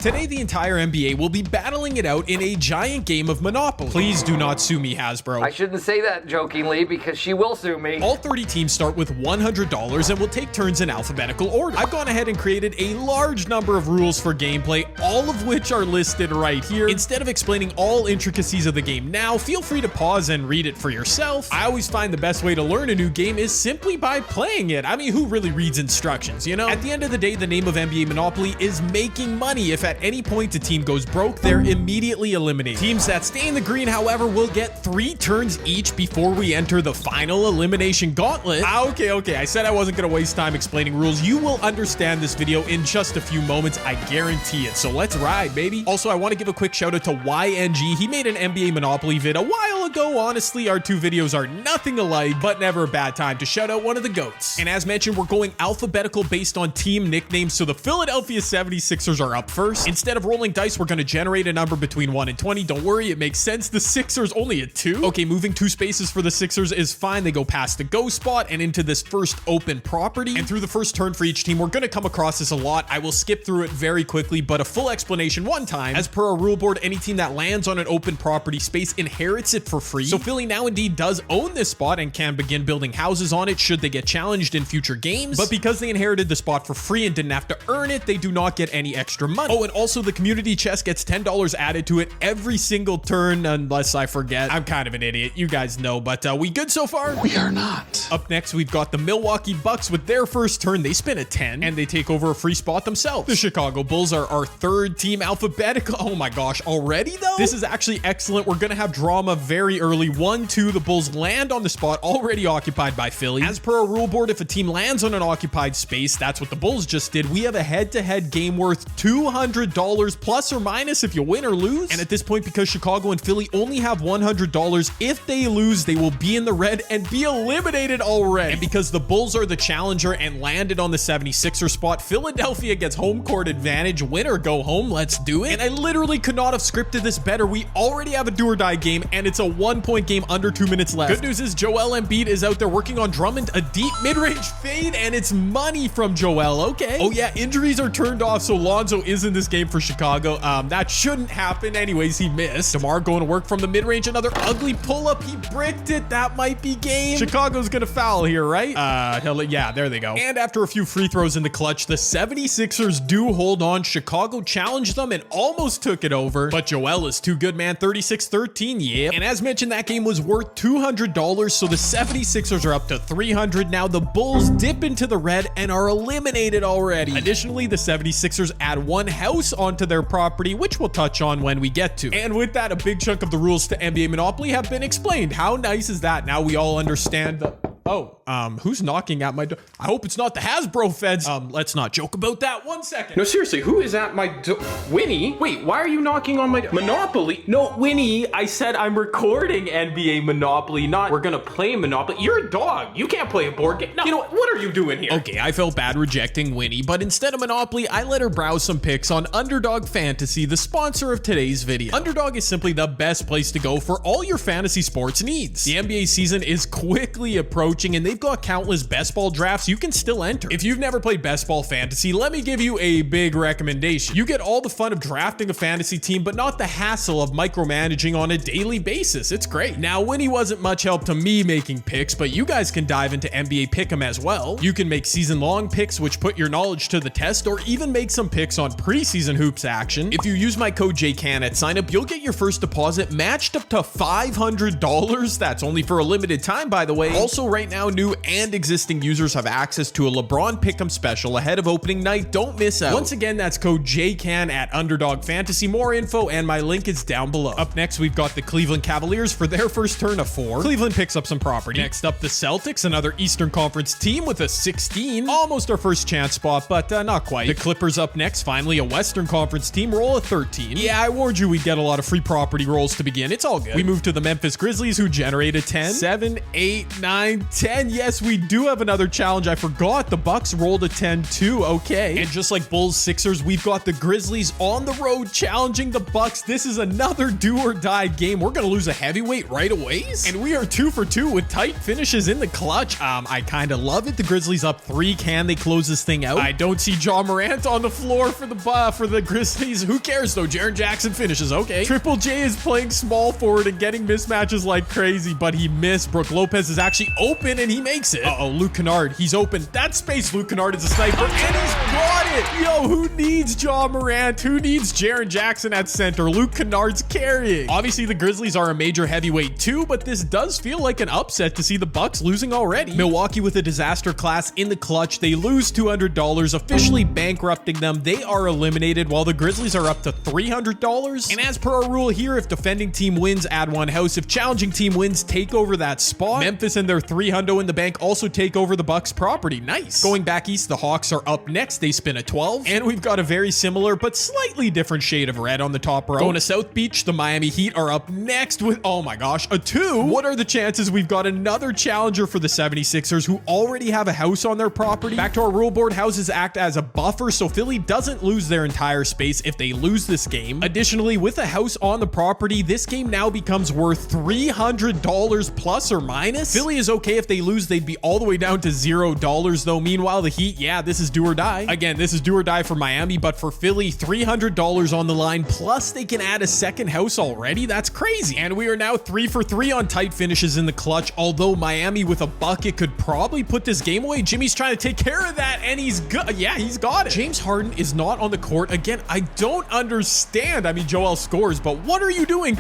Today, the entire NBA will be battling it out in a giant game of Monopoly. Please do not sue me, Hasbro. I shouldn't say that jokingly because she will sue me. All 30 teams start with $100 and will take turns in alphabetical order. I've gone ahead and created a large number of rules for gameplay, all of which are listed right here. Instead of explaining all intricacies of the game now, feel free to pause and read it for yourself. I always find the best way to learn a new game is simply by playing it. I mean, who really reads instructions, you know? At the end of the day, the name of NBA Monopoly is making money. If at any point a team goes broke, they're immediately eliminated. Teams that stay in the green, however, will get 3 turns each before we enter the final elimination gauntlet. Okay, I said I wasn't gonna waste time explaining rules. You will understand this video in just a few moments, I guarantee it. So let's ride, baby. Also, I want to give a quick shout out to YNG. He made an NBA Monopoly vid a while ago. Honestly, our 2 videos are nothing alike, but never a bad time to shout out one of the GOATs. And as mentioned, we're going alphabetical based on team nicknames, so the Philadelphia 76ers are up first. Instead of rolling dice, we're going to generate a number between 1 and 20. Don't worry, it makes sense. The Sixers only at 2. Okay, moving 2 spaces for the Sixers is fine. They go past the go spot and into this first open property. And through the first turn for each team, we're going to come across this a lot. I will skip through it very quickly, but a full explanation one time. As per our rule board, any team that lands on an open property space inherits it for free. So Philly now indeed does own this spot and can begin building houses on it should they get challenged in future games. But because they inherited the spot for free and didn't have to earn it, they do not get any extra money. Oh, and also the community chest gets $10 added to it every single turn, unless I forget. I'm kind of an idiot, you guys know, but we good so far? We are not. Up next, we've got the Milwaukee Bucks. With their first turn, they spin a 10 and they take over a free spot themselves. The Chicago Bulls are our 3rd team alphabetical. Oh my gosh, already though? This is actually excellent. We're gonna have drama very early. 1-2, the Bulls land on the spot already occupied by Philly. As per our rule board, if a team lands on an occupied space, that's what the Bulls just did. We have a head-to-head game worth $200 plus or minus if you win or lose. And at this point, because Chicago and Philly only have $100, if they lose, they will be in the red and be eliminated already. And because the Bulls are the challenger and landed on the 76er spot, Philadelphia gets home court advantage. Win or go home, let's do it. And I literally could not have scripted this better. We already have a do or die game and it's a 1-point game under 2 minutes left. Good news is Joel Embiid is out there working on Drummond, a deep mid-range fade, and it's money from Joel. Okay. Oh yeah, injuries are turned off, so Lonzo is in this game for Chicago. That shouldn't happen. Anyways, he missed. DeMar going to work from the mid-range. Another ugly pull-up. He bricked it. That might be game. Chicago's gonna foul here, right? Yeah, there they go. And after a few free throws in the clutch, the 76ers do hold on. Chicago challenged them and almost took it over, but Joel is too good, man. 36-13, yeah. And as mentioned, that game was worth $200, so the 76ers are up to 300 now. The Bulls dip into the red and are eliminated already. Additionally, the 76ers add 1 house onto their property, which we'll touch on when we get to. And with that, a big chunk of the rules to NBA Monopoly have been explained. How nice is that? Now we all understand the... Oh, who's knocking at my door? I hope it's not the Hasbro feds. Let's not joke about that. 1 second. No, seriously, who is at my door? Winnie? Wait, why are you knocking on my door? Monopoly? No, Winnie, I said I'm recording NBA Monopoly, not we're gonna play Monopoly. You're a dog. You can't play a board game. No, you know what are you doing here? Okay, I felt bad rejecting Winnie, but instead of Monopoly, I let her browse some picks on Underdog Fantasy, the sponsor of today's video. Underdog is simply the best place to go for all your fantasy sports needs. The NBA season is quickly approaching and they've got countless best ball drafts you can still enter. If you've never played best ball fantasy, let me give you a big recommendation. You get all the fun of drafting a fantasy team, but not the hassle of micromanaging on a daily basis. It's great. Now, Winnie wasn't much help to me making picks, but you guys can dive into NBA Pick'em as well. You can make season-long picks, which put your knowledge to the test, or even make some picks on preseason hoops action. If you use my code JCAN at signup, you'll get your first deposit matched up to $500. That's only for a limited time, by the way. Also, right now, new and existing users have access to a LeBron Pick'em special ahead of opening night. Don't miss out. Once again, that's code JCAN at Underdog Fantasy. More info and my link is down below. Up next, we've got the Cleveland Cavaliers for their first turn of 4. Cleveland picks up some property. Next up, the Celtics, another Eastern Conference team with a 16. Almost our first chance spot, but not quite. The Clippers up next, finally a Western Conference team, roll a 13. Yeah, I warned you we'd get a lot of free property rolls to begin. It's all good. We move to the Memphis Grizzlies, who generate a 10. 7, 8, 9, 10. And yes, we do have another challenge. I forgot the Bucks rolled a 10 too. Okay. And just like Bulls Sixers, we've got the Grizzlies on the road challenging the Bucks. This is another do or die game. We're going to lose a heavyweight right away. And we are 2 for 2 with tight finishes in the clutch. I kind of love it. The Grizzlies up 3. Can they close this thing out? I don't see Ja Morant on the floor for the Grizzlies. Who cares though? Jaren Jackson finishes. Okay. Triple J is playing small forward and getting mismatches like crazy, but he missed. Brook Lopez is actually open and he makes it. Uh-oh, Luke Kennard. He's open. That space. Luke Kennard is a sniper and he's got it. Yo, who needs Ja Morant? Who needs Jaren Jackson at center? Luke Kennard's carrying. Obviously, the Grizzlies are a major heavyweight too, but this does feel like an upset to see the Bucks losing already. Milwaukee with a disaster class in the clutch. They lose $200, officially bankrupting them. They are eliminated while the Grizzlies are up to $300. And as per our rule here, if defending team wins, add 1 house. If challenging team wins, take over that spot. Memphis and their $300 in the bank also take over the Bucks property. Nice. Going back east, the Hawks are up next. They spin a 12. And we've got a very similar but slightly different shade of red on the top row. Going to South Beach, the Miami Heat are up next with, oh my gosh, a 2. What are the chances we've got another challenger for the 76ers who already have a house on their property? Back to our rule board, houses act as a buffer so Philly doesn't lose their entire space if they lose this game. Additionally, with a house on the property, this game now becomes worth $300 plus or minus. Philly is okay if they lose, they'd be all the way down to $0 though. Meanwhile, the Heat, yeah, this is do or die. Again, this is do or die for Miami, but for Philly, $300 on the line, plus they can add a second house already. That's crazy. And we are now 3 for 3 on tight finishes in the clutch, although Miami with a bucket could probably put this game away. Jimmy's trying to take care of that, and he's good. Yeah, he's got it. James Harden is not on the court. Again, I don't understand. I mean, Joel scores, but what are you doing?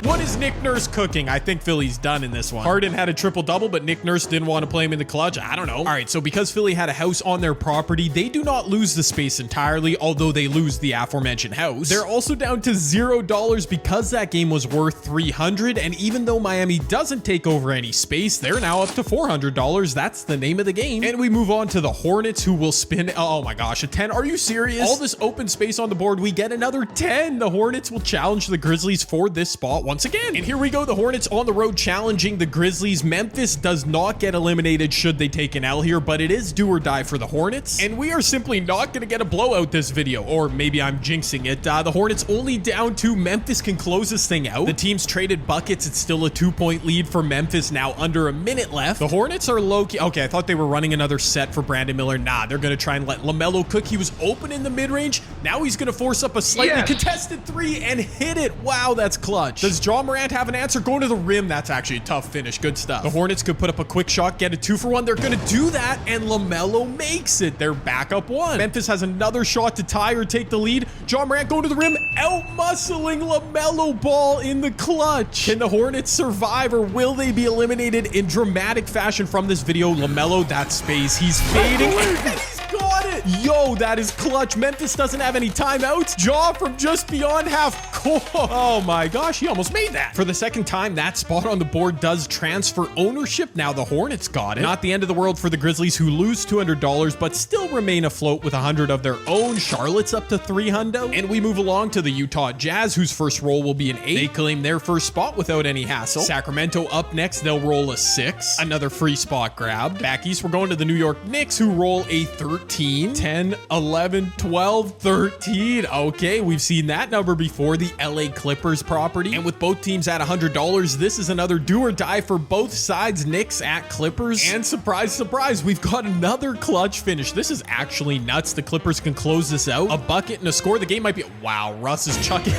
What is Nick Nurse cooking? I think Philly's done in this one. Harden had a triple-double, but Nick Nurse didn't want to play him in the clutch. I don't know. All right, so because Philly had a house on their property, they do not lose the space entirely, although they lose the aforementioned house. They're also down to $0 because that game was worth $300, and even though Miami doesn't take over any space, they're now up to $400. That's the name of the game. And we move on to the Hornets, who will spin, oh my gosh, a 10. Are you serious? All this open space on the board, we get another 10. The Hornets will challenge the Grizzlies for this spot once again. And here we go, the Hornets on the road challenging the Grizzlies. Memphis does not get eliminated should they take an L here, but it is do or die for the Hornets. And we are simply not going to get a blowout this video, or maybe I'm jinxing it. The Hornets only down 2. Memphis can close this thing out. The teams traded buckets. It's still a 2-point lead for Memphis now, under a minute left. The Hornets are low-key. Okay, I thought they were running another set for Brandon Miller. Nah, they're going to try and let LaMelo cook. He was open in the mid-range. Now he's going to force up a slightly contested 3 and hit it. Wow, that's clutch. Does Ja Morant have an answer? Going to the rim. That's actually a tough finish. Good stuff. The Hornets could put up a quick shot, get a 2 for 1. They're going to do that, and LaMelo makes it. They're back up 1. Memphis has another shot to tie or take the lead. Ja Morant going to the rim, out-muscling LaMelo Ball in the clutch. Can the Hornets survive, or will they be eliminated in dramatic fashion from this video? LaMelo, that space. He's fading. Got it. Yo, that is clutch. Memphis doesn't have any timeouts. Ja from just beyond half court. Oh my gosh, he almost made that. For the second time, that spot on the board does transfer ownership. Now the Hornets got it. Not the end of the world for the Grizzlies, who lose $200, but still remain afloat with 100 of their own. Charlotte's up to $300. And we move along to the Utah Jazz, whose first roll will be an 8. They claim their first spot without any hassle. Sacramento up next. They'll roll a 6. Another free spot grabbed. Back east, we're going to the New York Knicks, who roll a 13, 10, 11, 12, 13. Okay, we've seen that number before. The LA Clippers property. And with both teams at $100, this is another do or die for both sides. Knicks at Clippers. And surprise, surprise, we've got another clutch finish. This is actually nuts. The Clippers can close this out. A bucket and a score. The game might be... Wow, Russ is chucking...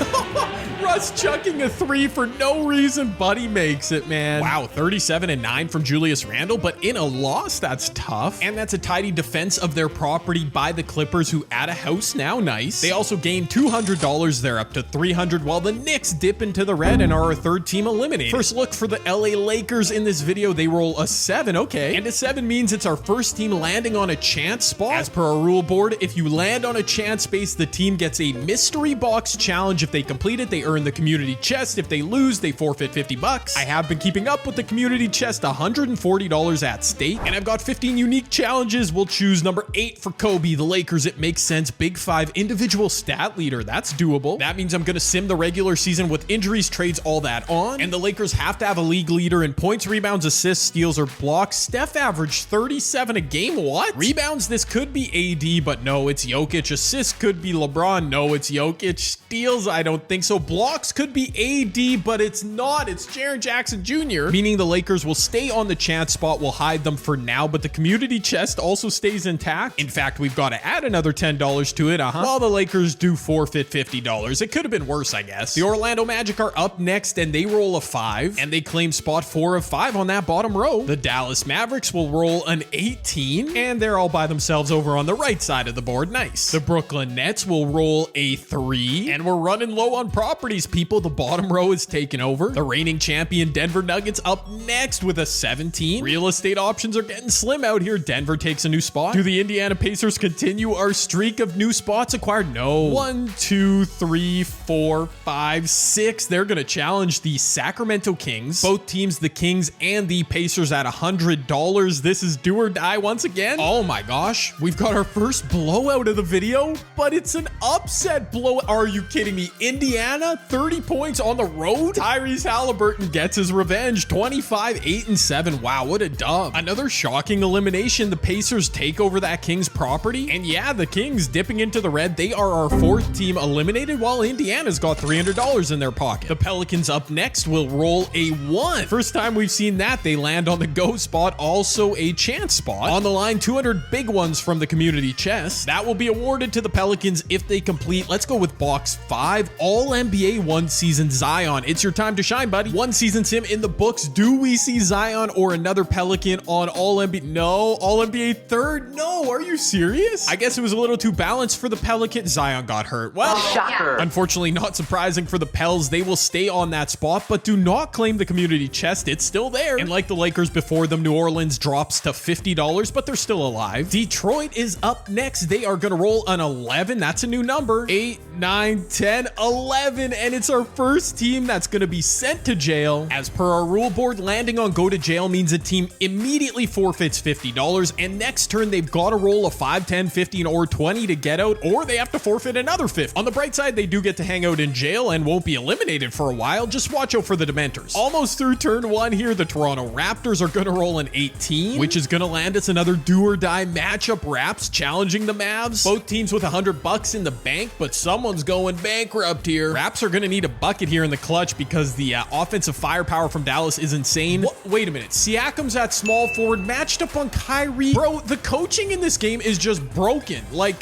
Russ chucking a 3 for no reason, but he makes it, man. Wow, 37 and 9 from Julius Randle, but in a loss, that's tough. And that's a tidy defense of their property by the Clippers, who add a house now. Nice. They also gain $200. They're up to $300, while the Knicks dip into the red and are our third team eliminated. First look for the LA Lakers in this video. They roll a 7. Okay. And a 7 means it's our first team landing on a chance spot. As per our rule board, if you land on a chance space, the team gets a mystery box challenge. If they complete it, they earn the community chest. If they lose, they forfeit $50. I have been keeping up with the community chest, $140 at stake. And I've got 15 unique challenges. We'll choose number 8 for Kobe, the Lakers, it makes sense. Big 5 individual stat leader. That's doable. That means I'm going to sim the regular season with injuries, trades, all that on. And the Lakers have to have a league leader in points, rebounds, assists, steals, or blocks. Steph averaged 37 a game. What? Rebounds, this could be AD, but no, it's Jokic. Assists could be LeBron. No, it's Jokic. Steals, I don't think so. Blocks could be AD, but it's not. It's Jaren Jackson Jr., meaning the Lakers will stay on the chance spot. We'll hide them for now, but the community chest also stays intact. In fact, we've got to add another $10 to it, while the Lakers do forfeit $50. It could have been worse, I guess. The Orlando Magic are up next, and they roll a 5, and they claim spot 4 of 5 on that bottom row. The Dallas Mavericks will roll an 18, and they're all by themselves over on the right side of the board. Nice. The Brooklyn Nets will roll a 3, and we're running low on properties, people. The bottom row is taken over. The reigning champion Denver Nuggets up next with a 17. Real estate options are getting slim out here. Denver takes a new spot. Do the Indiana Pacers continue our streak of new spots acquired? No. 1, 2, 3, 4, 5, 6. They're going to challenge the Sacramento Kings. Both teams, the Kings and the Pacers, at $100. This is do or die once again. Oh my gosh. We've got our first blowout of the video, but it's an upset blowout. Are you kidding me? Indiana, 30 points on the road? Tyrese Halliburton gets his revenge. 25, 8, and 7. Wow, what a dub. Another shocking elimination. The Pacers take over that Kings property. And yeah, the Kings dipping into the red. They are our 4th team eliminated, while Indiana's got $300 in their pocket. The Pelicans up next will roll a 1. First time we've seen that. They land on the go spot, also a chance spot. On the line, 200 big ones from the community chest. That will be awarded to the Pelicans if they complete. Let's go with box 5. All NBA 1 season Zion. It's your time to shine, buddy. 1 season sim in the books. Do we see Zion or another Pelican on All NBA? No. All NBA 3rd? No. Are you serious? I guess it was a little too balanced for the Pelican. Zion got hurt. Well, Shocker. Unfortunately, not surprising for the Pels. They will stay on that spot, but do not claim the community chest. It's still there. And like the Lakers before them, New Orleans drops to $50, but they're still alive. Detroit is up next. They are going to roll an 11. That's a new number. 8, 9, 10, 11. And it's our first team that's going to be sent to jail. As per our rule board, landing on go to jail means a team immediately forfeits $50. And next turn, they've got to roll a 5, 10, 15, or 20 to get out, or they have to forfeit another 50. On the bright side, they do get to hang out in jail and won't be eliminated for a while. Just watch out for the Dementors. Almost through turn 1 here. The Toronto Raptors are going to roll an 18, which is going to land us another do or die matchup. Raps challenging the Mavs. Both teams with $100 in the bank, but someone's going bankrupt here. Raps are going to need a bucket here in the clutch because the offensive firepower from Dallas is insane. Wait a minute. Siakam's at small forward, matched up on Kyrie. Bro, the coaching in this game is just broken. Like,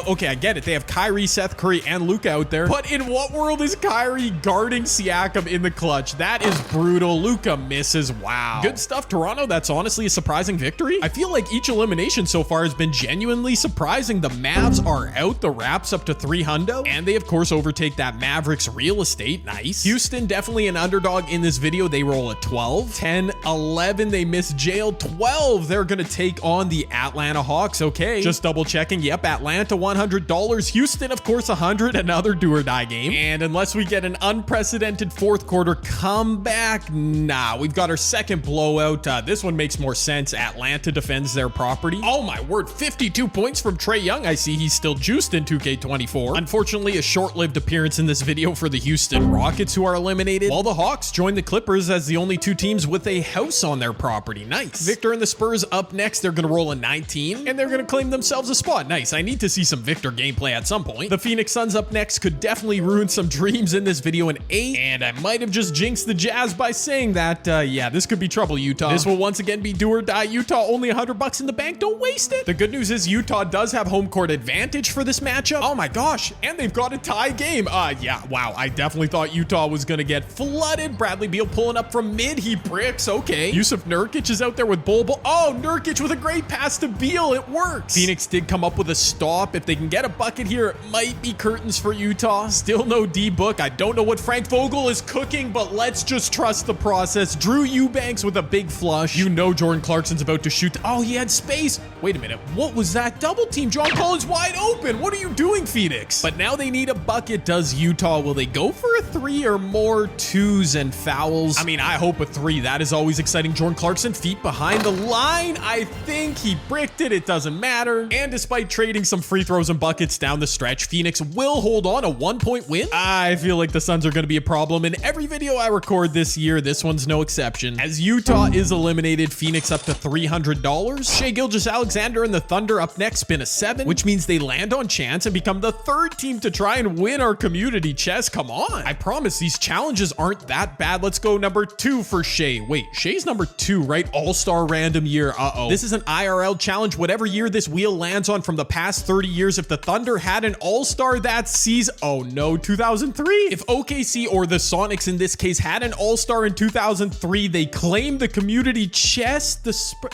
okay, I get it. They have Kyrie, Seth Curry, and Luka out there. But in what world is Kyrie guarding Siakam in the clutch? That is brutal. Luka misses. Wow. Good stuff, Toronto. That's honestly a surprising victory. I feel like each elimination so far has been genuinely surprising. The Mavs are out. The Raps up to 300. And they, of course, overtake that Mavericks real estate. Nice. Houston, definitely an underdog in this video. They roll a 12. 10, 11. They miss jail. 12. They're going to take on the Atlanta Hawks. Okay. Just double checking. Yep. Atlanta, $100. Houston, of course, 100. Another do or die game. And unless we get an unprecedented 4th quarter comeback, nah, we've got our second blowout. This one makes more sense. Atlanta defends their property. Oh my word, 52 points from Trae Young. I see he's still juiced in 2K24. Unfortunately, a short-lived appearance in this video for the Houston Rockets, who are eliminated, while the Hawks join the Clippers as the only 2 teams with a house on their property. Nice. Victor and the Spurs up next. They're going to roll a 19, and they're going to claim themselves a spot. Nice. I need to see some Victor gameplay at some point. The Phoenix Suns up next could definitely ruin some dreams in this video. An 8, and I might have just jinxed the Jazz by saying that. Yeah, this could be trouble, Utah. This will once again be do or die. Utah, only $100 in the bank. Don't waste it. The good news is Utah does have home court advantage for this matchup. Oh my gosh, and they've got a tie game. Yeah, wow. I definitely thought Utah was going to get flooded. Bradley Beal pulling up from mid. He bricks. Okay. Yusuf Nurkic is out there with Bol Bol. Oh, Nurkic with a great pass to Beal. It works. Phoenix did come up with a stop. If they can get a bucket here, it might be curtains for Utah. Still no D-Book. I don't know what Frank Vogel is cooking, but let's just trust the process. Drew Eubanks with a big flush. You know Jordan Clarkson's about to shoot. Oh, he had space. Wait a minute. What was that double team? John Collins wide open. What are you doing, Phoenix? But now they need a bucket. Does Utah? Will they go for a 3 or more 2s and fouls? I mean, I hope a 3. That is always exciting. Jordan Clarkson, feet behind the line. I think he bricked it. It doesn't matter. And And despite trading some free throws and buckets down the stretch, Phoenix will hold on a 1-point win. I feel like the Suns are going to be a problem in every video I record this year. This one's no exception. As Utah is eliminated, Phoenix up to $300. Shai Gilgeous-Alexander and the Thunder up next spin a 7, which means they land on chance and become the third team to try and win our community chest. Come on. I promise these challenges aren't that bad. Let's go number 2 for Shai. Wait, Shai's number 2, right? All-star random year. Uh-oh. This is an IRL challenge. Whatever year this wheel lands on from the past 30 years, if the Thunder had an all-star that season, oh no, 2003. If OKC or the Sonics in this case had an all-star in 2003, they claim the community chest.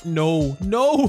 No.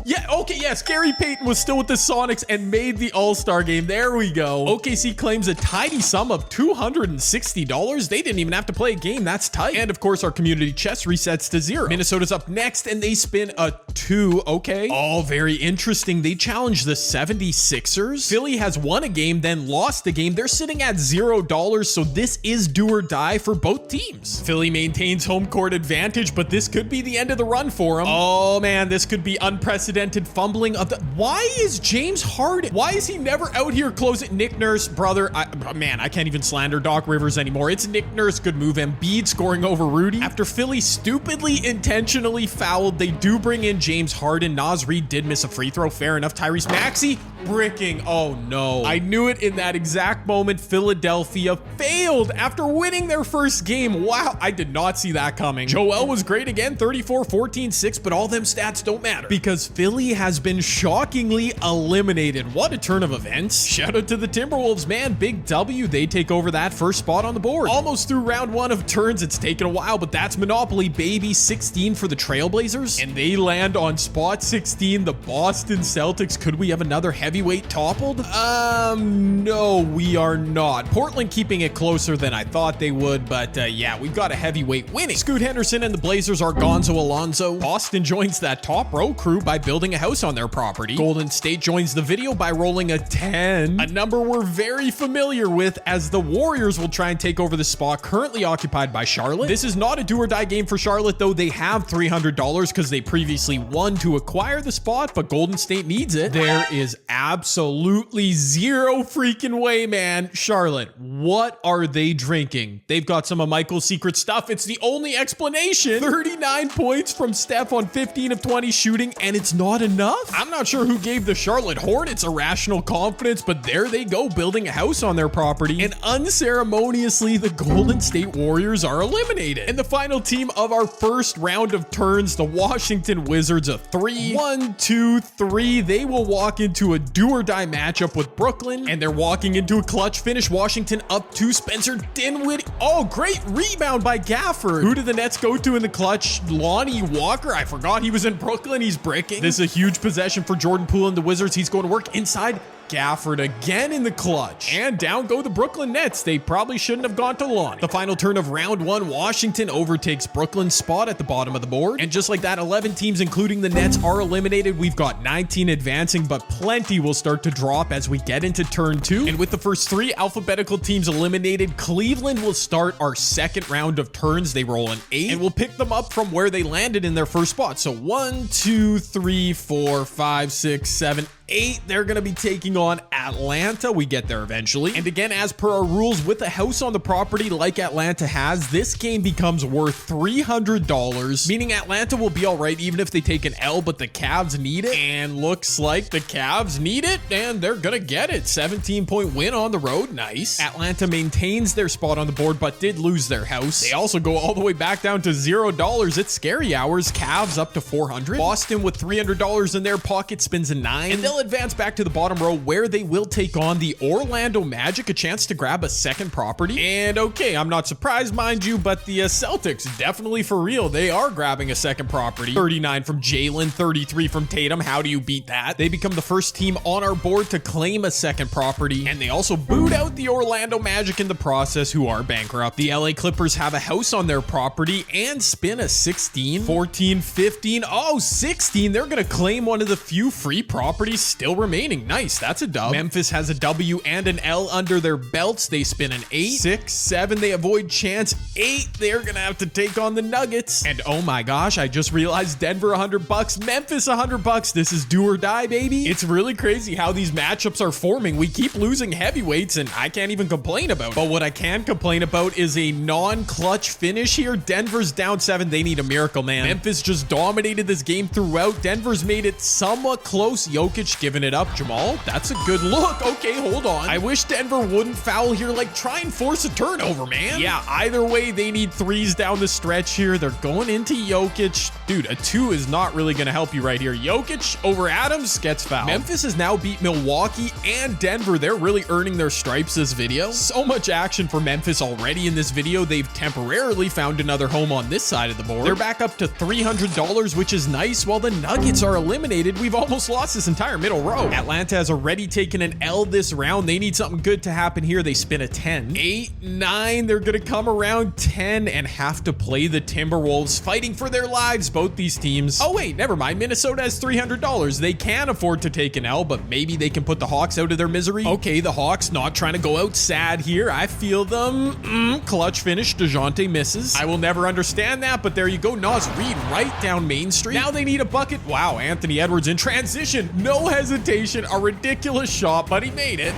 Yeah, okay, yes, Gary Payton was still with the Sonics and made the all-star game. There we go. OKC claims a tidy sum of $260. They didn't even have to play a game. That's tight. And of course, our community chest resets to 0. Minnesota's up next and they spin a 2. Okay. All very interesting. They challenge the 76ers. Philly has won a game, then lost a game. They're sitting at $0, so this is do or die for both teams. Philly maintains home court advantage, but this could be the end of the run for them. Oh man, this could be unprecedented fumbling of the... Why is James Harden? Why is he never out here closing? Nick Nurse, brother. Man, I can't even slander Doc Rivers anymore. It's Nick Nurse. Good move. Embiid scoring over Rudy. After Philly stupidly intentionally fouled, they do bring in James Harden. Naz Reid did miss a free throw. Fair enough. Tyrese Maxey bricking. Oh no. I knew it in that exact moment. Philadelphia failed after winning their first game. Wow. I did not see that coming. Joel was great again. 34, 14, 6, but all them stats don't matter because Philly has been shockingly eliminated. What a turn of events. Shout out to the Timberwolves, man. Big W. They take over that first spot on the board. Almost through round 1 of turns. It's taken a while, but that's Monopoly, baby. 16 for the Trailblazers. And they land on spot 16, the Boston Celtics. Could we have another heavyweight toppled? No, we are not. Portland keeping it closer than I thought they would, but yeah, we've got a heavyweight winning. Scoot Henderson and the Blazers are Gonzo Alonso. Boston joins that top row crew by building a house on their property. Golden State joins the video by rolling a 10, a number we're very familiar with, as the Warriors will try and take over the spot currently occupied by Charlotte. This is not a do or die game for Charlotte, though. They have $300 because they previously won to acquire the spot, but Golden State needs it. There is absolutely zero freaking way, man. Charlotte, what are they drinking? They've got some of Michael's secret stuff. It's the only explanation. 39 points from Steph on 15 of 20 shooting, and it's not enough. I'm not sure who gave the Charlotte Hornets irrational confidence, but there they go, building a house on their property, and unceremoniously, the Golden State Warriors are eliminated. And the final team of our first round of turns, the Washington Wizards, a 3. 1, 2, 3. They will walk into a do or die matchup with Brooklyn, and they're walking into a clutch finish. Washington up 2. Spencer Dinwiddie. Oh, great rebound by Gafford. Who did the Nets go to in the clutch? Lonnie Walker. I forgot he was in Brooklyn. He's bricking. This is a huge possession for Jordan Poole and the Wizards. He's going to work inside. Gafford again in the clutch. And down go the Brooklyn Nets. They probably shouldn't have gone to Lonnie. The final turn of round 1, Washington overtakes Brooklyn's spot at the bottom of the board. And just like that, 11 teams, including the Nets, are eliminated. We've got 19 advancing, but plenty will start to drop as we get into turn 2. And with the first 3 alphabetical teams eliminated, Cleveland will start our second round of turns. They roll an 8, and we'll pick them up from where they landed in their first spot. So 1, 2, 3, 4, 5, 6, 7, 8. They're going to be taking on Atlanta. We get there eventually. And again, as per our rules, with a house on the property like Atlanta has, this game becomes worth $300, meaning Atlanta will be all right even if they take an L, but the Cavs need it. And looks like the Cavs need it, and they're going to get it. 17-point win on the road. Nice. Atlanta maintains their spot on the board, but did lose their house. They also go all the way back down to $0. It's scary hours. Cavs up to $400. Boston with $300 in their pocket spins a 9, and they'll advance back to the bottom row where they will take on the Orlando Magic, a chance to grab a second property. And okay, I'm not surprised, mind you, but the Celtics, definitely for real, they are grabbing a second property. 39 from Jalen, 33 from Tatum. How do you beat that? They become the first team on our board to claim a second property, and they also boot out the Orlando Magic in the process, who are bankrupt. The LA Clippers have a house on their property and spin a 16, 14, 15. Oh, 16. They're going to claim one of the few free properties still remaining. Nice, that's a dub. Memphis has a W and an L under their belts. They spin an 8. 6, 7, they avoid chance. 8, they're gonna have to take on the Nuggets. And oh my gosh, I just realized Denver $100, Memphis $100. This is do or die, baby. It's really crazy how these matchups are forming. We keep losing heavyweights and I can't even complain about it. But what I can complain about is a non-clutch finish here. Denver's down 7. They need a miracle, man. Memphis just dominated this game throughout. Denver's made it somewhat close. Jokic giving it up. Jamal, that's a good look. Okay, hold on. I wish Denver wouldn't foul here. Like, try and force a turnover, man. Yeah, either way, they need threes down the stretch here. They're going into Jokic. Dude, a 2 is not really going to help you right here. Jokic over Adams gets fouled. Memphis has now beat Milwaukee and Denver. They're really earning their stripes this video. So much action for Memphis already in this video. They've temporarily found another home on this side of the board. They're back up to $300, which is nice. While the Nuggets are eliminated, we've almost lost this entire middle row. Atlanta has already taken an L this round. They need something good to happen here. They spin a 10. 8, 9, they're gonna come around 10 and have to play the Timberwolves, fighting for their lives, both these teams. Oh wait, never mind. Minnesota has $300. They can afford to take an L, but maybe they can put the Hawks out of their misery. Okay, the Hawks not trying to go out sad here. I feel them. Clutch finish. DeJounte misses. I will never understand that, but there you go. Nas Reed right down Main Street. Now they need a bucket. Wow, Anthony Edwards in transition. No hesitation. A ridiculous shot, but he made it.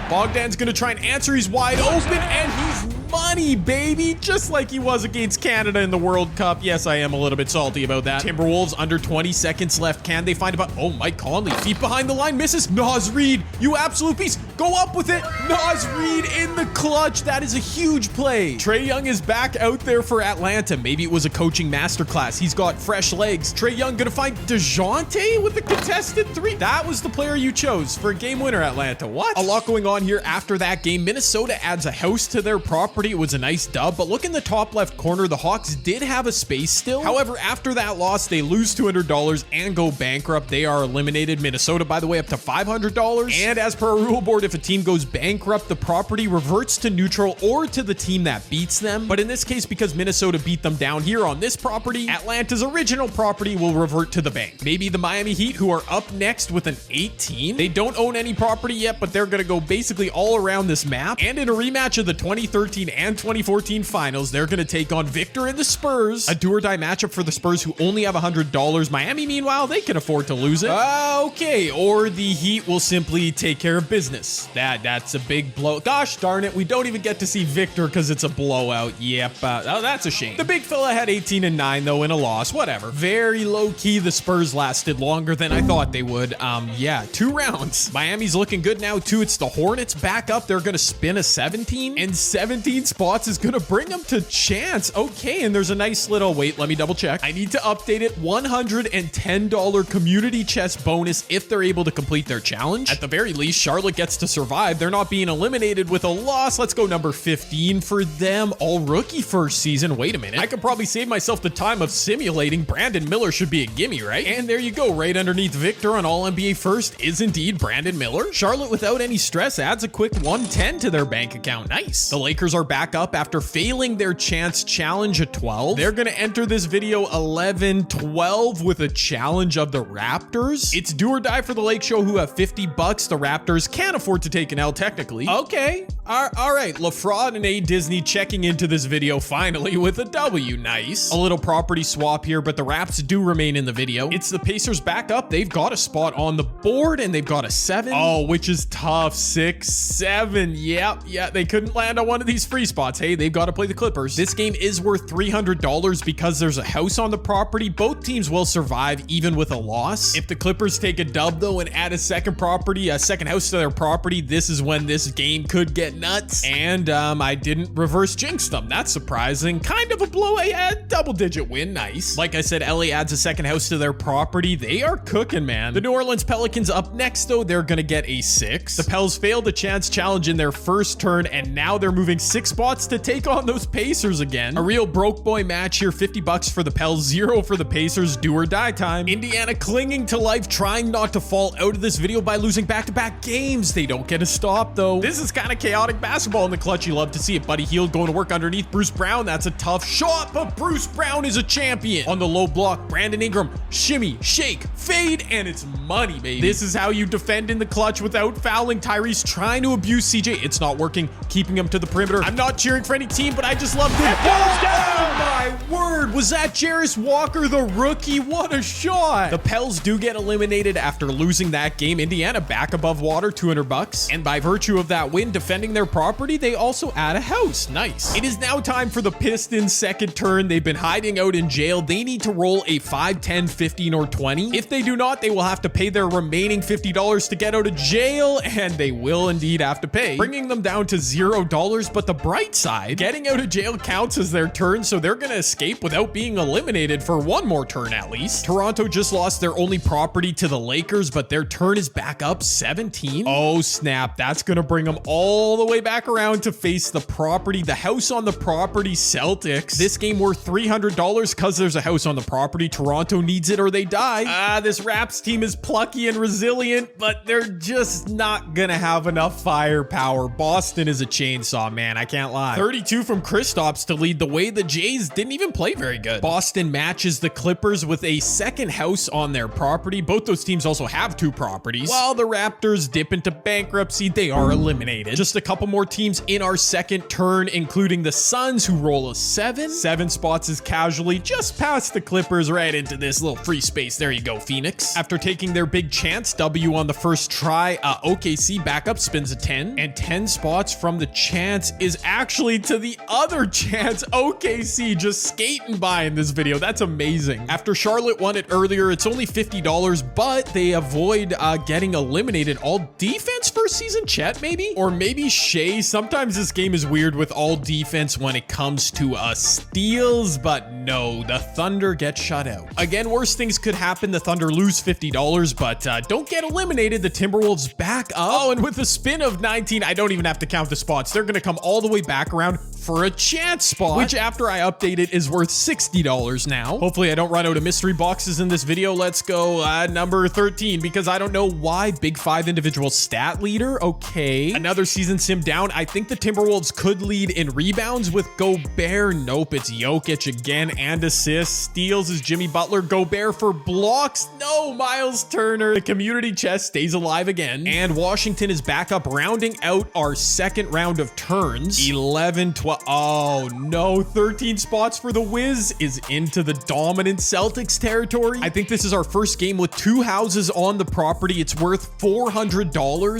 Bogdan's gonna try and answer. He's wide open, and he's money, baby, just like he was against Canada in the World Cup. Yes, I am a little bit salty about that. Timberwolves under 20 seconds left. Can they find about? Oh, Mike Conley, feet behind the line, misses. Nas Reed, you absolute beast. Go up with it. Nas Reed in the clutch. That is a huge play. Trae Young is back out there for Atlanta. Maybe it was a coaching masterclass. He's got fresh legs. Trae Young gonna find DeJounte with the contested 3. That was the player you chose for a game winner, Atlanta. What? A lot going on here after that game. Minnesota adds a house to their property. It was a nice dub, but look in the top left corner. The Hawks did have a space still. However, after that loss, they lose $200 and go bankrupt. They are eliminated. Minnesota, by the way, up to $500. And as per our rule board, if a team goes bankrupt, the property reverts to neutral or to the team that beats them. But in this case, because Minnesota beat them down here on this property, Atlanta's original property will revert to the bank. Maybe the Miami Heat, who are up next with an 18. They don't own any property yet, but they're going to go basically all around this map. And in a rematch of the 2013 and 2014 finals, they're going to take on Victor and the Spurs. A do or die matchup for the Spurs, who only have $100. Miami, meanwhile, they can afford to lose it. Okay, or the Heat will simply take care of business. That's a big blow. Gosh darn it, we don't even get to see Victor because it's a blowout. Yep, oh, that's a shame. The big fella had 18 and 9 though in a loss. Whatever. Very low key. The Spurs lasted longer than I thought they would. Yeah, 2 rounds. Miami's looking good now too. It's the Hornets back up. They're going to spin a 17, and 17 spots is going to bring them to chance. Okay, and there's a nice little, wait, let me double check. I need to update it. $110 community chest bonus if they're able to complete their challenge. At the very least, Charlotte gets to survive. They're not being eliminated with a loss. Let's go number 15 for them. All rookie first season. Wait a minute. I could probably save myself the time of simulating. Brandon Miller should be a gimme, right? And there you go. Right underneath Victor on All NBA first is indeed Brandon Miller. Charlotte, without any stress, adds a quick 110 to their bank account. Nice. The Lakers are back up after failing their chance challenge at 12. They're going to enter this video 11-12 with a challenge of the Raptors. It's do or die for the Lake Show, who have $50. The Raptors can't afford to take an L technically. Okay. All right. LaFraud and A Disney checking into this video finally with a W. Nice. A little property swap here, but the Raps do remain in the video. It's the Pacers back up. They've got a spot on the board and they've got a 7. Oh, which is tough. 6, 7. Yep. Yeah, they couldn't land on one of these free spots. Hey, they've got to play the Clippers. This game is worth $300 because there's a house on the property. Both teams will survive even with a loss. If the Clippers take a dub though and add a second property, a second house to their property, this is when this game could get nuts. And I didn't reverse jinx them. That's surprising. Kind of a blow. A double-digit win. Nice. Like I said, LA adds a second house to their property. They are cooking, man. The New Orleans Pelicans up next though. They're gonna get a 6. The Pels failed a chance challenge in their first turn, and now they're moving 6 spots to take on those Pacers again. A real broke boy match here. $50 for the Pels, 0 for the Pacers. Do or die time. Indiana clinging to life, trying not to fall out of this video by losing back-to-back games. They don't get a stop though. This is kind of chaotic basketball in the clutch. You love to see it. Buddy Hield going to work underneath Bruce Brown. That's a tough shot, but Bruce Brown is a champion. On the low block, Brandon Ingram, shimmy, shake, fade, and it's money, baby. This is how you defend in the clutch without fouling. Tyrese trying to abuse CJ. It's not working, keeping him to the perimeter. I'm not cheering for any team, but I just loved it. Oh my word, was that Jarris Walker, the rookie? What a shot. The Pels do get eliminated after losing that game. Indiana back above water, $200. And by virtue of that win, defending their property, they also add a house. Nice. It is now time for the Pistons' second turn. They've been hiding out in jail. They need to roll a 5, 10, 15, or 20. If they do not, they will have to pay their remaining $50 to get out of jail, and they will indeed have to pay, bringing them down to $0. But the bright side, getting out of jail counts as their turn, so they're gonna escape without being eliminated for one more turn at least. Toronto just lost their only property to the Lakers, but their turn is back up 17. Oh snap, that's gonna bring them all the way back around to face the property, the house on the property, Celtics. This game worth $300 because there's a house on the property. Toronto needs it or they die. This Raps team is plucky and resilient, but they're just not gonna have enough firepower. Boston is a chainsaw, man, I can't lie. 32 from Kristaps to lead the way. The Jays didn't even play very good. Boston matches the Clippers with a second house on their property. Both those teams also have two properties. While the Raptors dip into bankruptcy, they are eliminated. Just a couple more teams in our second turn, including the Suns, who roll a 7. 7 spots is casually just past the Clippers, right into this little free space. There you go, Phoenix. After taking their big chance W on the first try, OKC backup spins a 10, and 10 spots from the chance is actually to the other chance. OKC just skating by in this video. That's amazing. After Charlotte won it earlier, it's only $50, but they avoid getting eliminated. All defense first season, Chet maybe? Or maybe Shea. Sometimes this game is weird with all defense when it comes to steals, but no, the Thunder get shut out. Again, worse things could happen. The Thunder lose $50, but don't get eliminated. The Timberwolves back up. Oh, and with a spin of 19, I don't even have to count the spots. They're gonna come all the way back around for a chance spot, which after I update it is worth $60 now. Hopefully I don't run out of mystery boxes in this video. Let's go number 13, because I don't know why. Big 5 individual stat leader. Okay. Another season sim down. I think the Timberwolves could lead in rebounds with Gobert. Nope, it's Jokic again, and assists. Steals is Jimmy Butler. Gobert for blocks. No, Miles Turner. The community chest stays alive again. And Washington is back up, rounding out our second round of turns. 11, 12. Oh no, 13 spots for the Wiz is into the dominant Celtics territory. I think this is our first game with 2 houses on the property. It's worth $400.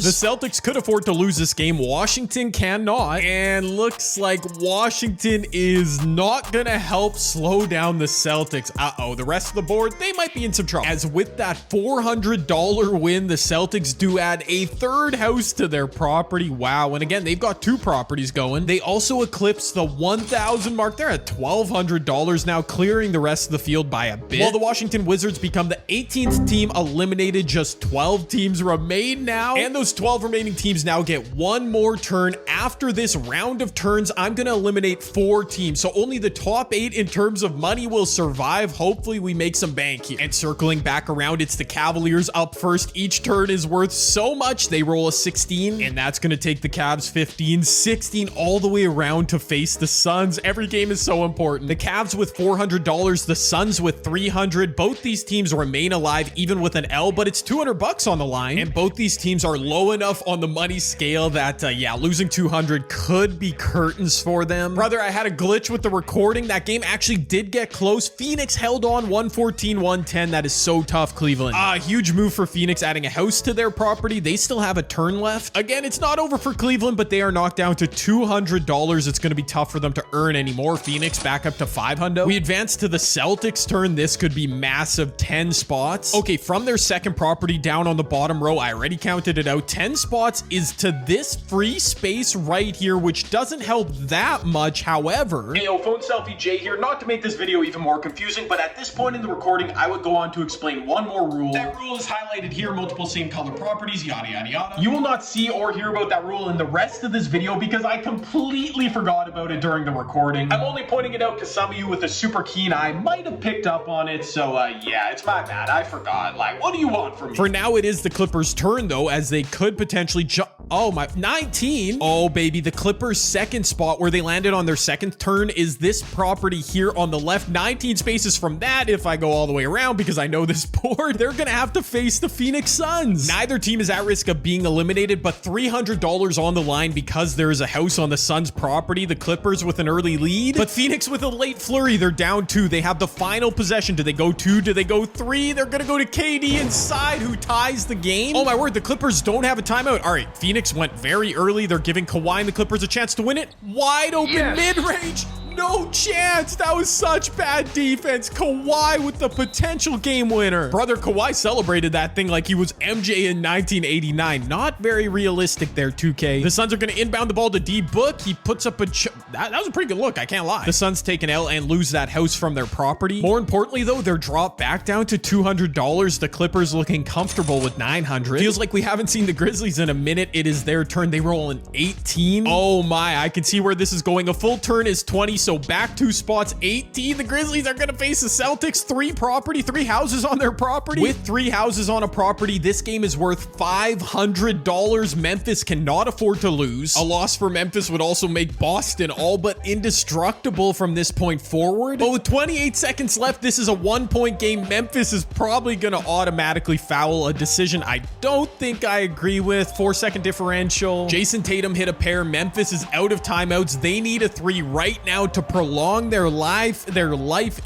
The Celtics could afford to lose this game. Washington cannot. And looks like Washington is not gonna help slow down the Celtics. Uh-oh, the rest of the board, they might be in some trouble. As with that $400 win, the Celtics do add a third house to their property. Wow, and again, they've got 2 properties going. They also eclipse the 1,000 mark. They're at $1,200 now, clearing the rest of the field by a bit. While the Washington Wizards become the 18th team eliminated, just 12 teams remain now. And those 12 remaining teams now get one more turn. After this round of turns, I'm going to eliminate 4 teams. So only the top 8 in terms of money will survive. Hopefully we make some bank here. And circling back around, it's the Cavaliers up first. Each turn is worth so much. They roll a 16, and that's going to take the Cavs 15, 16, all the way around to face the Suns. Every game is so important. The Cavs with $400, the Suns with $300. Both these teams remain alive even with an L, but it's $200 on the line. And both these teams are low enough on the money scale that, yeah, losing 200 could be curtains for them. Brother, I had a glitch with the recording. That game actually did get close. Phoenix held on 114-110. That is so tough, Cleveland. Huge move for Phoenix, adding a house to their property. They still have a turn left. Again, it's not over for Cleveland, but they are knocked down to $200. It's going to be tough for them to earn anymore. Phoenix back up to $500. We advance to the Celtics turn. This could be massive, 10 spots. Okay, from their second property down on the bottom row, I already counted it out. 10 spots is to this free space right here, which doesn't help that much. However, hey, yo, phone selfie Jay here. Not to make this video even more confusing, but at this point in the recording, I would go on to explain one more rule. That rule is highlighted here, multiple same color properties, yada, yada, yada. You will not see or hear about that rule in the rest of this video because I completely forgot about it during the recording. I'm only pointing it out to some of you with a super keen eye might have picked up on it, so yeah, it's my bad. I forgot. Like, what do you want from me? For now, it is the Clippers' turn, though, as they could potentially Oh, my 19. Oh, baby. The Clippers' second spot where they landed on their second turn is this property here on the left. 19 spaces from that. If I go all the way around, because I know this board, they're going to have to face the Phoenix Suns. Neither team is at risk of being eliminated, but $300 on the line because there is a house on the Suns property. The Clippers with an early lead, but Phoenix with a late flurry. They're down 2. They have the final possession. Do they go 2? Do they go 3? They're going to go to KD inside, who ties the game. Oh my word, the Clippers don't have a timeout. All right, Phoenix went very early. They're giving Kawhi and the Clippers a chance to win it. Wide open mid-range. No chance. That was such bad defense. Kawhi with the potential game winner. Brother Kawhi celebrated that thing like he was MJ in 1989. Not very realistic there, 2K. The Suns are going to inbound the ball to D-Book. He puts up a... That was a pretty good look. I can't lie. The Suns take an L and lose that house from their property. More importantly, though, they're dropped back down to $200. The Clippers looking comfortable with $900. Feels like we haven't seen the Grizzlies in a minute. It is their turn. They roll an 18. Oh my, I can see where this is going. A full turn is 20, so back 2 spots, 18. The Grizzlies are going to face the Celtics. 3 houses on their property. With 3 houses on a property, this game is worth $500. Memphis cannot afford to lose. A loss for Memphis would also make Boston all but indestructible from this point forward. But with 28 seconds left, this is a 1-point game. Memphis is probably going to automatically foul, a decision I don't think I agree with. 4-second differential. Jason Tatum hit a pair. Memphis is out of timeouts. They need a 3 right now to prolong their life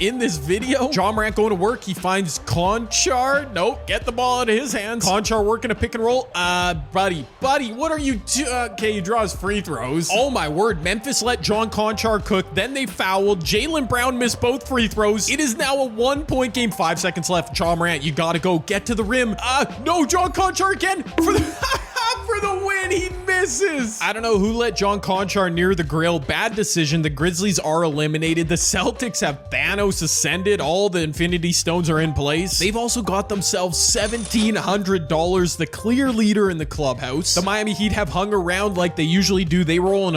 in this video. Ja Morant going to work. He finds Conchar. Nope. Get the ball out of his hands. Conchar working a pick and roll. Buddy, what are you doing? Okay, he draws free throws. Oh my word. Memphis let John Conchar cook. Then they fouled. Jaylen Brown missed both free throws. It is now a 1-point game. 5 seconds left. Ja Morant, you gotta go. Get to the rim. No, John Conchar again for the for the win. He misses. I don't know who let John Conchar near the grill. Bad decision. The Grizzlies are eliminated. The Celtics have Thanos ascended. All the Infinity Stones are in place. They've also got themselves $1,700, the clear leader in the clubhouse. The Miami Heat have hung around like they usually do. They roll an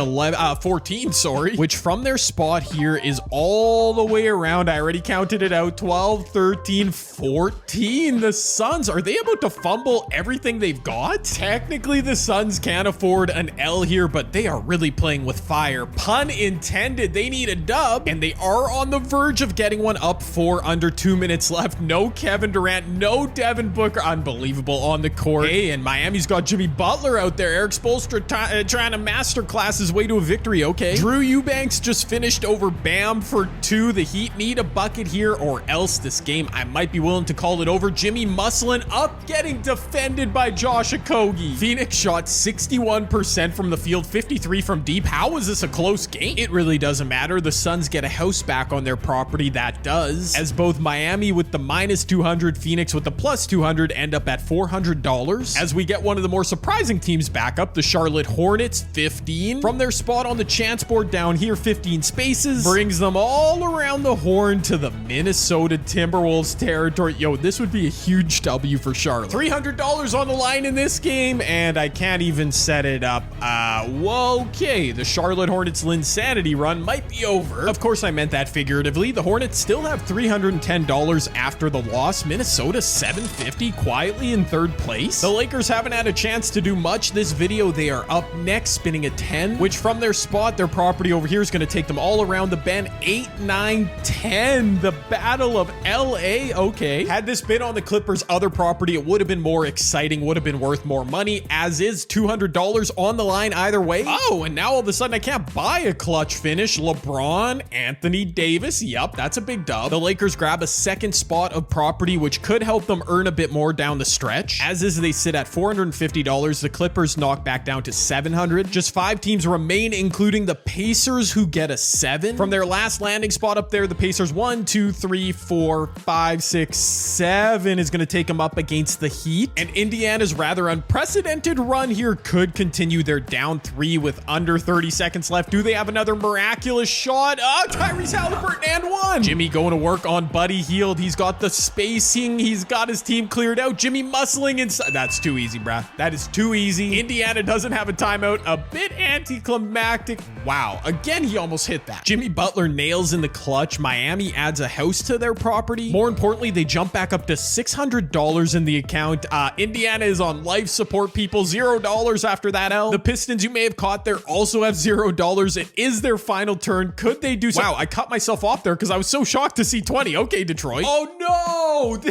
14, which from their spot here is all the way around. I already counted it out. 12, 13, 14. The Suns, are they about to fumble everything they've got? Technically, the Suns can't afford an L here, but they are really playing with fire. Pun intended. They need a dub, and they are on the verge of getting one up for under 2 minutes left. No Kevin Durant, no Devin Booker. Unbelievable on the court. Hey, and Miami's got Jimmy Butler out there. Eric Spoelstra trying to masterclass his way to a victory. Okay. Drew Eubanks just finished over Bam for 2. The Heat need a bucket here, or else this game, I might be willing to call it over. Jimmy Musselin up, getting defended by Josh Okogie. Phoenix shot 61% from the field, 53 from deep. How is this a close game? It really doesn't matter. The Suns get a house back on their property. That does, as both Miami with the -200, Phoenix with the +200 end up at $400. As we get one of the more surprising teams back up, the Charlotte Hornets, 15 from their spot on the chance board down here. 15 spaces brings them all around the horn to the Minnesota Timberwolves territory. Yo, this would be a huge W for Charlotte. $300 on the line in this game, and I can't even set it up. Okay, the Charlotte Hornets' Linsanity run might be over. Of course, I meant that figuratively. The Hornets still have $310 after the loss. Minnesota $750 quietly in 3rd place. The Lakers haven't had a chance to do much this video. They are up next, spinning a 10, which from their spot, their property over here is going to take them all around the bend. 8, 9, 10. The Battle of LA. Okay. Had this been on the Clippers' other property, it would have been more exciting, would have been worth more money, as is $200 on the line either way. Oh, and now all of a sudden I can't buy a clutch finish. LeBron, Anthony Davis. Yup, that's a big dub. The Lakers grab a second spot of property, which could help them earn a bit more down the stretch. As is, they sit at $450. The Clippers knock back down to $700. Just 5 teams remain, including the Pacers, who get a 7. From their last landing spot up there, the Pacers 1, 2, 3, 4, 5, 6, 7 is going to take them up against the Heat. And Indiana's rather unprecedented run here could continue. They're down 3 with under 30 seconds left. Do they have another miraculous shot? Tyrese Halliburton and 1. Jimmy going to work on Buddy Hield. He's got the spacing. He's got his team cleared out. Jimmy muscling inside. That's too easy, bruh. That is too easy. Indiana doesn't have a timeout. A bit anticlimactic. Wow. Again, he almost hit that. Jimmy Butler nails in the clutch. Miami adds a house to their property. More importantly, they jump back up to $600 in the account. Indiana is on life support, people. $0 after that L. The Pistons, you may have caught there, also have $0. It is their final turn. Could they do so? Wow, I cut myself off there because I was so shocked to see 20. Okay, Detroit. Oh, no.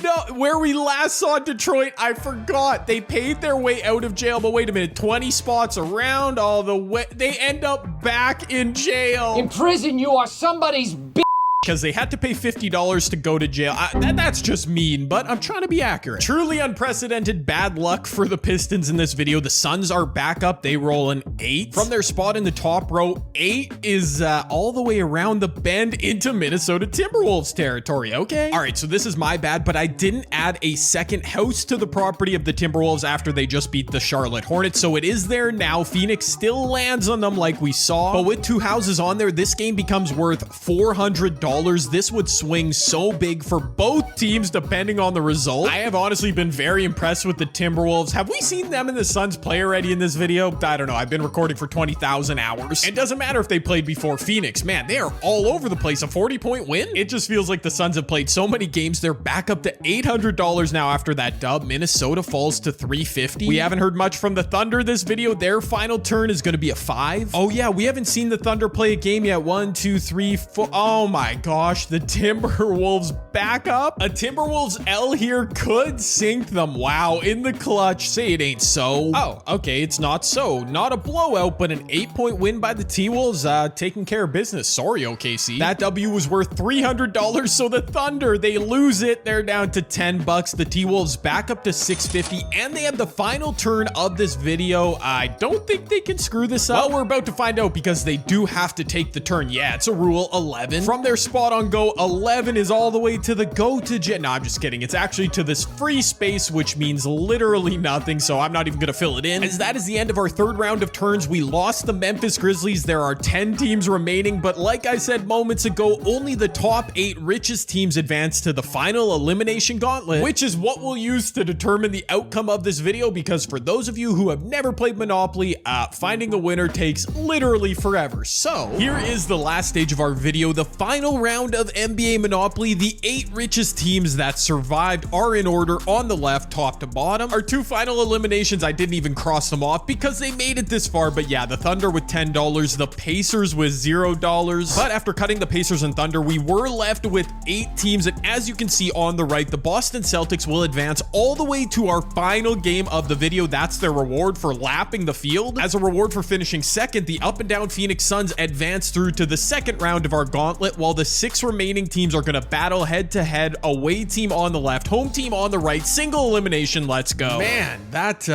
No, where we last saw Detroit, I forgot. They paid their way out of jail, but wait a minute. 20 spots around all the way. They end up back in jail. In prison, you are somebody's bitch. Because they had to pay $50 to go to jail. That's just mean, but I'm trying to be accurate. Truly unprecedented bad luck for the Pistons in this video. The Suns are back up. They roll an 8. From their spot in the top row, 8 is all the way around the bend into Minnesota Timberwolves territory, okay? All right, so this is my bad, but I didn't add a second house to the property of the Timberwolves after they just beat the Charlotte Hornets, so it is there now. Phoenix still lands on them like we saw, but with 2 houses on there, this game becomes worth $400. This would swing so big for both teams depending on the result. I have honestly been very impressed with the Timberwolves. Have we seen them and the Suns play already in this video? I don't know. I've been recording for 20,000 hours. It doesn't matter if they played before Phoenix. Man, they are all over the place. A 40-point win? It just feels like the Suns have played so many games. They're back up to $800 now after that dub. Minnesota falls to $350. We haven't heard much from the Thunder this video. Their final turn is going to be a 5. Oh yeah, we haven't seen the Thunder play a game yet. 1, 2, 3, 4. Oh my gosh, the Timberwolves back up. A Timberwolves L here could sink them. Wow, in the clutch. Say it ain't so. Oh, okay, it's not so. Not a blowout, but an 8-point win by the T-Wolves, taking care of business. Sorry, OKC. That W was worth $300, so the Thunder, they lose it. They're down to $10. The T-Wolves back up to $650, and they have the final turn of this video. I don't think they can screw this up. Well, we're about to find out because they do have to take the turn. Yeah, it's a rule 11. From their spot on go, 11 is all the way to the go to jet. No, I'm just kidding. It's actually to this free space, which means literally nothing, so I'm not even gonna fill it in. As that is the end of our 3rd round of turns. We lost the Memphis Grizzlies. There are 10 teams remaining, but like I said moments ago, only the top 8 richest teams advance to the final elimination gauntlet, which is what we'll use to determine the outcome of this video, because for those of you who have never played Monopoly, finding a winner takes literally forever. So here is the last stage of our video, the final round of NBA Monopoly. The 8 richest teams that survived are in order on the left, top to bottom. Our 2 final eliminations, I didn't even cross them off because they made it this far, but yeah, the Thunder with $10, the Pacers with $0. But after cutting the Pacers and Thunder, we were left with 8 teams, and as you can see on the right, the Boston Celtics will advance all the way to our final game of the video. That's their reward for lapping the field. As a reward for finishing second, the up and down Phoenix Suns advance through to the 2nd round of our gauntlet, while the 6 remaining teams are going to battle head to head. Away team on the left, home team on the right, single elimination. Let's go. Man, that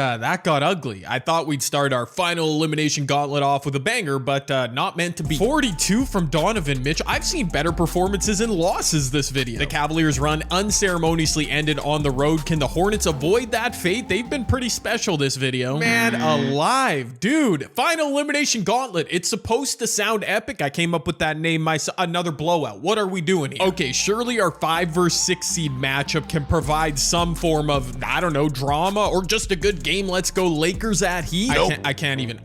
got ugly. I thought we'd start our final elimination gauntlet off with a banger, but not meant to be. 42 from Donovan Mitchell. I've seen better performances and losses this video. The Cavaliers run unceremoniously ended on the road. Can the Hornets avoid that fate? They've been pretty special this video. Man alive, dude. Final elimination gauntlet. It's supposed to sound epic. I came up with that name myself. Another blowout. What are we doing here? Okay, surely our 5 versus 6 seed matchup can provide some form of, I don't know, drama or just a good game. Let's go Lakers at Heat. Nope. I can't even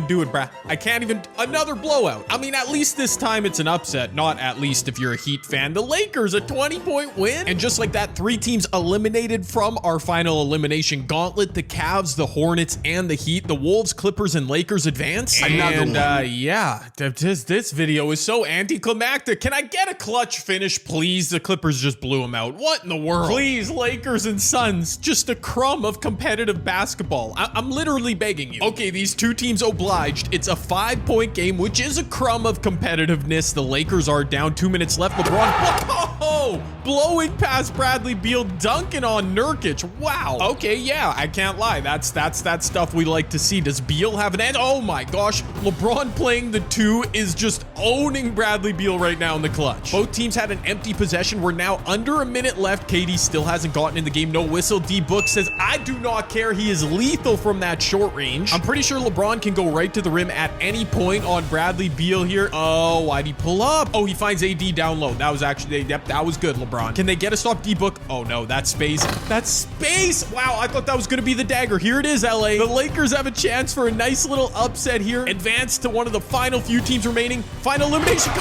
do it, bruh. I can't even. Another blowout. I mean, at least this time it's an upset, not at least if you're a Heat fan. The Lakers, a 20-point win. And just like that, 3 teams eliminated from our final elimination gauntlet. The Cavs, the Hornets, and the Heat. The Wolves, Clippers, and Lakers advance. And yeah, this video is so anticlimactic. Can I get a clutch finish, please? The Clippers just blew them out. What in the world? Please, Lakers and Suns, just a crumb of competitive basketball. I'm literally begging you. Okay, these 2 teams obliged. It's a 5-point game, which is a crumb of competitiveness. The Lakers are down, 2 minutes left. LeBron, blowing past Bradley Beal, dunking on Nurkic. Wow. Okay, yeah, I can't lie. That's that stuff we like to see. Does Beal have an end? Oh my gosh, LeBron playing the 2 is just owning Bradley Beal right now in the clutch. Both teams had an empty possession. We're now under a minute left. KD still hasn't gotten in the game. No whistle. D-Book says, I do not care. He is lethal from that short range. I'm pretty sure LeBron can go right to the rim at any point on Bradley Beal here. Oh, why'd he pull up? Oh, he finds AD down low. That was actually, yep, that was good, LeBron. Can they get a stop? D-Book. Oh no, that's space. That's space. Wow, I thought that was going to be the dagger. Here it is, LA. The Lakers have a chance for a nice little upset here. Advance to one of the final few teams remaining. Final elimination.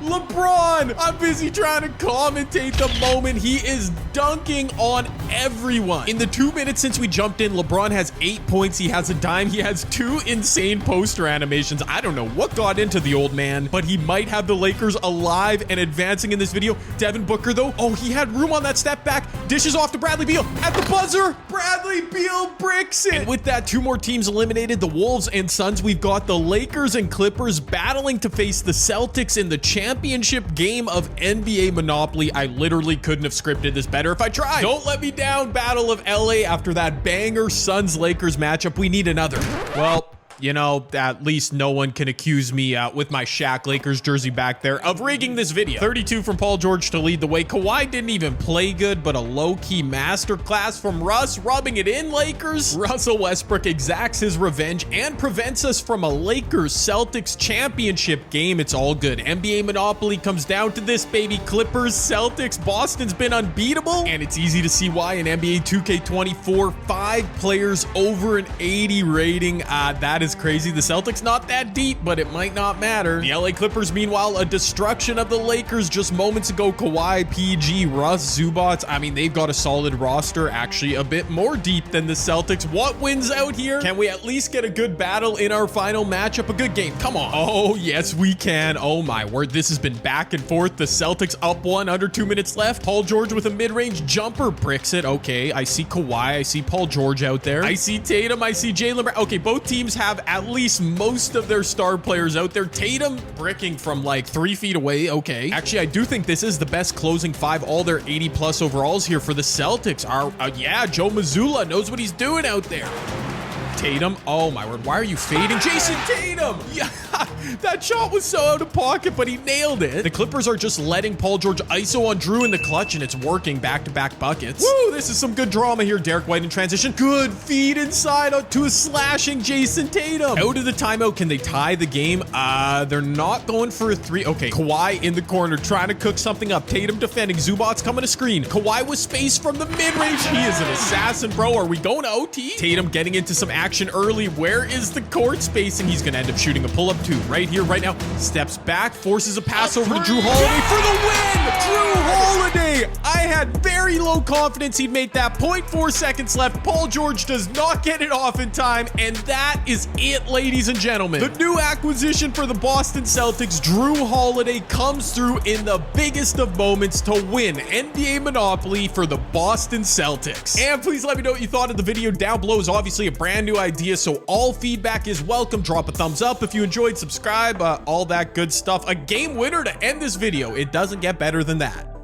LeBron. I'm busy trying to commentate the moment. He is dunking on everyone. In the 2 minutes since we jumped in, LeBron has 8 points. He has a dime. He has 2 insane poster animations. I don't know what got into the old man, but he might have the Lakers alive and advancing in this video. Devin Booker, though, oh, he had room on that step back. Dishes off to Bradley Beal at the buzzer. Bradley Beal bricks it. And with that, 2 more teams eliminated, the Wolves and Suns. We've got the Lakers and Clippers battling to face the Celtics in the championship game of NBA Monopoly. I literally couldn't have scripted this better if I tried. Don't let me down, Battle of LA. After that banger Suns-Lakers matchup, we need another. Well, you know, at least no one can accuse me with my Shaq Lakers jersey back there of rigging this video. 32 from Paul George to lead the way. Kawhi didn't even play good, but a low-key masterclass from Russ, rubbing it in, Lakers. Russell Westbrook exacts his revenge and prevents us from a Lakers-Celtics championship game. It's all good. NBA Monopoly comes down to this, baby. Clippers, Celtics, Boston's been unbeatable, and it's easy to see why in NBA 2K24, 5 players over an 80 rating. That is crazy. The Celtics not that deep, but it might not matter. The LA Clippers, meanwhile, a destruction of the Lakers just moments ago. Kawhi, PG, Russ, Zubats. I mean, they've got a solid roster, actually a bit more deep than the Celtics. What wins out here? Can we at least get a good battle in our final matchup? A good game. Come on. Oh, yes, we can. Oh, my word. This has been back and forth. The Celtics up 1, under 2 minutes left. Paul George with a mid-range jumper bricks it. Okay, I see Kawhi. I see Paul George out there. I see Tatum. I see Jaylen Brown. Okay, both teams have at least most of their star players out there. Tatum bricking from like 3 feet away. Okay. Actually, I do think this is the best closing 5, all their 80+ overalls here for the Celtics. Yeah, Joe Mazzulla knows what he's doing out there. Tatum. Oh my word. Why are you fading? Jason Tatum. Yeah, that shot was so out of pocket, but he nailed it. The Clippers are just letting Paul George ISO on Drew in the clutch, and it's working. Back-to-back buckets. Woo, this is some good drama here. Derek White in transition. Good feed inside to a slashing Jason Tatum. Out of the timeout. Can they tie the game? They're not going for a 3. Okay, Kawhi in the corner trying to cook something up. Tatum defending. Zubats coming to screen. Kawhi with space from the mid-range. He is an assassin, bro. Are we going to OT? Tatum getting into some action early. Where is the court spacing? He's going to end up shooting a pull-up 2 right here, right now. Steps back, forces a pass over to Drew Holiday for the win! Drew Holiday! I had very low confidence he'd make that. 0.4 seconds left. Paul George does not get it off in time, and that is it, ladies and gentlemen. The new acquisition for the Boston Celtics, Drew Holiday, comes through in the biggest of moments to win NBA Monopoly for the Boston Celtics. And please let me know what you thought of the video down below. Is obviously a brand new idea, so all feedback is welcome. Drop a thumbs up if you enjoyed, subscribe, all that good stuff. A game winner to end this video. It doesn't get better than that.